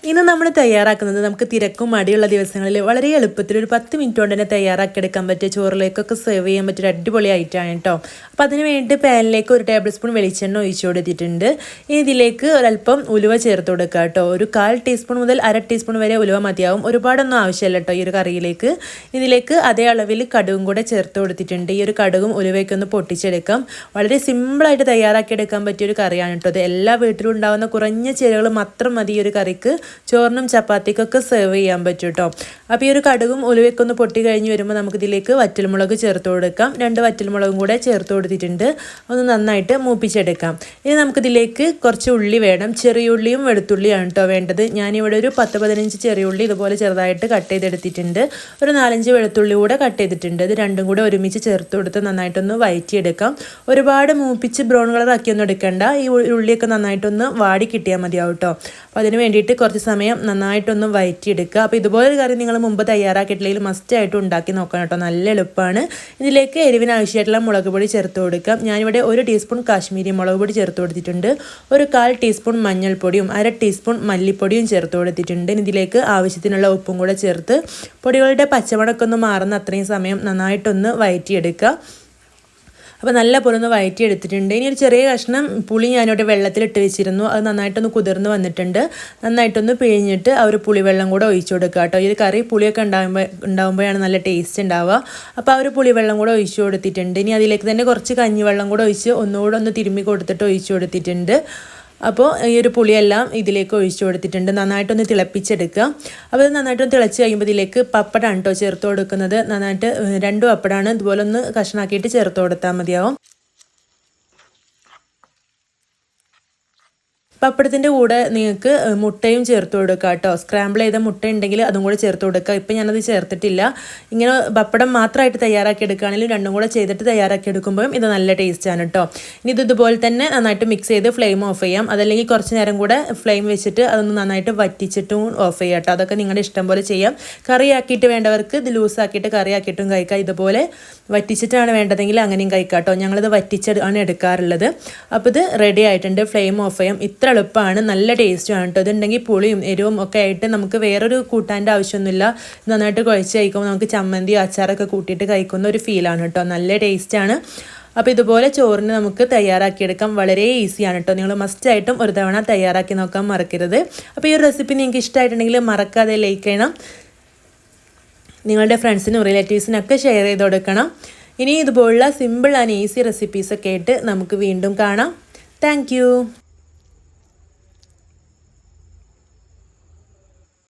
ഇന്ന് നമ്മൾ തയ്യാറാക്കുന്നത് നമുക്ക് തിരക്കും മടിയുള്ള ദിവസങ്ങളിൽ വളരെ എളുപ്പത്തിൽ ഒരു 10 മിനിറ്റ് കൊണ്ട് തന്നെ തയ്യാറാക്കിയെടുക്കാൻ പറ്റിയ ചോറിലേക്കൊക്കെ സെർവ് ചെയ്യാൻ പറ്റിയ അടിപൊളി ഐറ്റമാണ് കേട്ടോ. അപ്പോൾ അതിന് വേണ്ടി പാനിലേക്ക് 1 ടേബിൾ സ്പൂൺ വെളിച്ചെണ്ണ ഒഴിച്ചു കൊടുത്തിട്ടുണ്ട്. ഇനി ഇതിലേക്ക് ഒരല്പം ഉലുവ ചേർത്ത് കൊടുക്കുക കേട്ടോ. ഒരു 1/4 ടീസ്പൂൺ മുതൽ 1/2 ടീസ്പൂൺ വരെ ഉലുവ മതിയാവും. ഒരുപാടൊന്നും ആവശ്യമില്ല കേട്ടോ ഈ ഒരു കറിയിലേക്ക്. ഇതിലേക്ക് അതേ അളവിൽ കടുകും കൂടെ ചേർത്ത് കൊടുത്തിട്ടുണ്ട്. ഈ ഒരു കടുകും ഉലുവയൊക്കെ ഒന്ന് പൊട്ടിച്ചെടുക്കാം. വളരെ സിമ്പിളായിട്ട് തയ്യാറാക്കിയെടുക്കാൻ പറ്റിയൊരു കറിയാണ് കേട്ടോ. അത് എല്ലാ വീട്ടിലും ഉണ്ടാകുന്ന കുറഞ്ഞ ചേരുവകൾ മാത്രം മതി ഈ ഒരു കറിക്ക് ചോറിനും ചപ്പാത്തിക്കൊക്കെ സെർവ് ചെയ്യാൻ പറ്റും കേട്ടോ. അപ്പോൾ ഈ ഒരു കടുകും ഉലുവയൊക്കെ ഒന്ന് പൊട്ടി കഴിഞ്ഞ് വരുമ്പോൾ നമുക്കിതിലേക്ക് വറ്റൽമുളക് ചേർത്ത് കൊടുക്കാം. 2 വറ്റൽമുളകും കൂടെ ചേർത്ത് കൊടുത്തിട്ടുണ്ട്. ഒന്ന് നന്നായിട്ട് മൂപ്പിച്ചെടുക്കാം. ഇനി നമുക്കിതിലേക്ക് കുറച്ച് ഉള്ളി വേണം. ചെറിയ ഉള്ളിയും വെളുത്തുള്ളിയാണ് കേട്ടോ വേണ്ടത്. ഞാനിവിടെ ഒരു 10-15 ചെറിയ ഉള്ളി ഇതുപോലെ ചെറുതായിട്ട് കട്ട് ചെയ്തെടുത്തിട്ടുണ്ട്. ഒരു 4-5 വെളുത്തുള്ളി കൂടെ കട്ട് ചെയ്തിട്ടുണ്ട്. ഇത് രണ്ടും കൂടെ ഒരുമിച്ച് ചേർത്ത് കൊടുത്ത് നന്നായിട്ടൊന്ന് വഴറ്റിയെടുക്കാം. ഒരുപാട് മൂപ്പിച്ച് ബ്രൗൺ കളർ ആക്കിയൊന്നും എടുക്കണ്ട. ഈ ഉള്ളിയൊക്കെ നന്നായിട്ടൊന്ന് വാടി കിട്ടിയാൽ മതിയാവും കേട്ടോ. അപ്പോൾ അതിന് വേണ്ടിയിട്ട് കുറച്ച് സമയം നന്നായിട്ടൊന്ന് വഴറ്റിയെടുക്കുക. അപ്പോൾ ഇതുപോലൊരു കറി നിങ്ങൾ മുമ്പ് തയ്യാറാക്കിയിട്ടില്ലെങ്കിൽ മസ്റ്റായിട്ട് ഉണ്ടാക്കി നോക്കണം കേട്ടോ. നല്ല എളുപ്പമാണ്. ഇതിലേക്ക് എരിവിന് ആവശ്യമായിട്ടുള്ള മുളക് പൊടി ചേർത്ത് കൊടുക്കാം. ഞാനിവിടെ 1 ടീസ്പൂൺ കാശ്മീരി മുളക് പൊടി ചേർത്ത് കൊടുത്തിട്ടുണ്ട്. ഒരു 1/4 ടീസ്പൂൺ മഞ്ഞൾപ്പൊടിയും 1/2 ടീസ്പൂൺ മല്ലിപ്പൊടിയും ചേർത്ത് കൊടുത്തിട്ടുണ്ട്. ഇതിലേക്ക് ആവശ്യത്തിനുള്ള ഉപ്പും കൂടെ ചേർത്ത് പൊടികളുടെ പച്ചമണമൊക്കെ ഒന്ന് മാറുന്ന അത്രയും സമയം നന്നായിട്ടൊന്ന് വഴറ്റിയെടുക്കുക. അപ്പോൾ നല്ല പോലെ ഒന്ന് വഴറ്റി എടുത്തിട്ടുണ്ട്. ഇനി ഒരു ചെറിയ കഷ്ണം പുളി ഞാനിവിടെ വെള്ളത്തിലിട്ട് വെച്ചിരുന്നു. അത് നന്നായിട്ടൊന്ന് കുതിർന്ന് വന്നിട്ടുണ്ട്. നന്നായിട്ടൊന്ന് പിഴിഞ്ഞിട്ട് ആ ഒരു പുളിവെള്ളം കൂടെ ഒഴിച്ചു കൊടുക്കുക കേട്ടോ. ഈ കറി പുളിയൊക്കെ ഉണ്ടാകുമ്പോഴാണ് നല്ല ടേസ്റ്റ് ഉണ്ടാവുക. അപ്പോൾ ആ ഒരു പുളിവെള്ളം കൂടെ ഒഴിച്ചു കൊടുത്തിട്ടുണ്ട്. ഇനി അതിലേക്ക് തന്നെ കുറച്ച് കഞ്ഞിവെള്ളം കൂടെ ഒഴിച്ച് ഒന്നുകൂടെ ഒന്ന് തിരുമ്മി കൊടുത്തിട്ട് ഒഴിച്ചു കൊടുത്തിട്ടുണ്ട്. അപ്പോൾ ഈ ഒരു പുളിയെല്ലാം ഇതിലേക്ക് ഒഴിച്ചു കൊടുത്തിട്ടുണ്ട്. നന്നായിട്ടൊന്ന് തിളപ്പിച്ചെടുക്കുക. അപ്പോൾ ഇത് നന്നായിട്ടൊന്ന് തിളച്ച് കഴിയുമ്പോൾ ഇതിലേക്ക് പപ്പടമാണ് കേട്ടോ ചേർത്ത് കൊടുക്കുന്നത്. നന്നായിട്ട് 2 പപ്പടമാണ് ഇതുപോലെ ഒന്ന് കഷ്ണാക്കിയിട്ട് ചേർത്ത് കൊടുത്താൽ മതിയാവും. പപ്പടത്തിൻ്റെ കൂടെ നിങ്ങൾക്ക് മുട്ടയും ചേർത്ത് കൊടുക്കുക കേട്ടോ. സ്ക്രാമ്പിൾ ചെയ്ത മുട്ട ഉണ്ടെങ്കിൽ അതും കൂടെ ചേർത്ത് കൊടുക്കുക. ഇപ്പം ഞാനത് ചേർത്തിട്ടില്ല. ഇങ്ങനെ പപ്പടം മാത്രമായിട്ട് തയ്യാറാക്കി എടുക്കുകയാണെങ്കിലും രണ്ടും കൂടെ ചെയ്തിട്ട് തയ്യാറാക്കി എടുക്കുമ്പോഴും ഇത് നല്ല ടേസ്റ്റാണ് കേട്ടോ. ഇനി ഇതുപോലെ തന്നെ നന്നായിട്ട് മിക്സ് ചെയ്ത് ഫ്ലെയിം ഓഫ് ചെയ്യാം. അതല്ലെങ്കിൽ കുറച്ച് നേരം കൂടെ ഫ്ലെയിം വെച്ചിട്ട് അതൊന്ന് നന്നായിട്ട് വറ്റിച്ചിട്ടും ഓഫ് ചെയ്യാം കേട്ടോ. അതൊക്കെ നിങ്ങളുടെ ഇഷ്ടം പോലെ ചെയ്യാം. കറിയാക്കിയിട്ട് വേണ്ടവർക്ക് ഇത് ലൂസാക്കിയിട്ട് കറിയാക്കിയിട്ടും കഴിക്കാം. ഇതുപോലെ വറ്റിച്ചിട്ടാണ് വേണ്ടതെങ്കിൽ അങ്ങനെയും കഴിക്കാം കേട്ടോ. ഞങ്ങളിത് വറ്റിച്ചാണ് എടുക്കാറുള്ളത്. അപ്പോൾ ഇത് റെഡി ആയിട്ടുണ്ട്. ഫ്ലെയിം ഓഫ് ചെയ്യാം. ഇത്ര എളുപ്പമാണ്, നല്ല ടേസ്റ്റുമാണ് കേട്ടോ. ഇതുണ്ടെങ്കിൽ പുളിയും എരിവും ഒക്കെ ആയിട്ട് നമുക്ക് വേറൊരു കൂട്ടാൻ്റെ ആവശ്യമൊന്നുമില്ല. നന്നായിട്ട് കുഴച്ച് കഴിക്കുമ്പോൾ നമുക്ക് ചമ്മന്തിയോ അച്ചാറൊക്കെ കൂട്ടിയിട്ട് കഴിക്കുന്ന ഒരു ഫീലാണ് കേട്ടോ. നല്ല ടേസ്റ്റാണ്. അപ്പോൾ ഇതുപോലെ ചോറിന് നമുക്ക് തയ്യാറാക്കിയെടുക്കാം. വളരെ ഈസിയാണ് കേട്ടോ. നിങ്ങൾ മസ്റ്റായിട്ടും ഒരു തവണ തയ്യാറാക്കി നോക്കാൻ മറക്കരുത്. അപ്പോൾ ഈ ഒരു റെസിപ്പി നിങ്ങൾക്ക് ഇഷ്ടമായിട്ടുണ്ടെങ്കിൽ മറക്കാതെ ലൈക്ക് ചെയ്യണം. നിങ്ങളുടെ ഫ്രണ്ട്സിനും റിലേറ്റീവ്സിനൊക്കെ ഷെയർ ചെയ്ത് കൊടുക്കണം. ഇനി ഇതുപോലുള്ള സിമ്പിൾ ആൻഡ് ഈസി റെസിപ്പീസൊക്കെ ആയിട്ട് നമുക്ക് വീണ്ടും കാണാം. താങ്ക്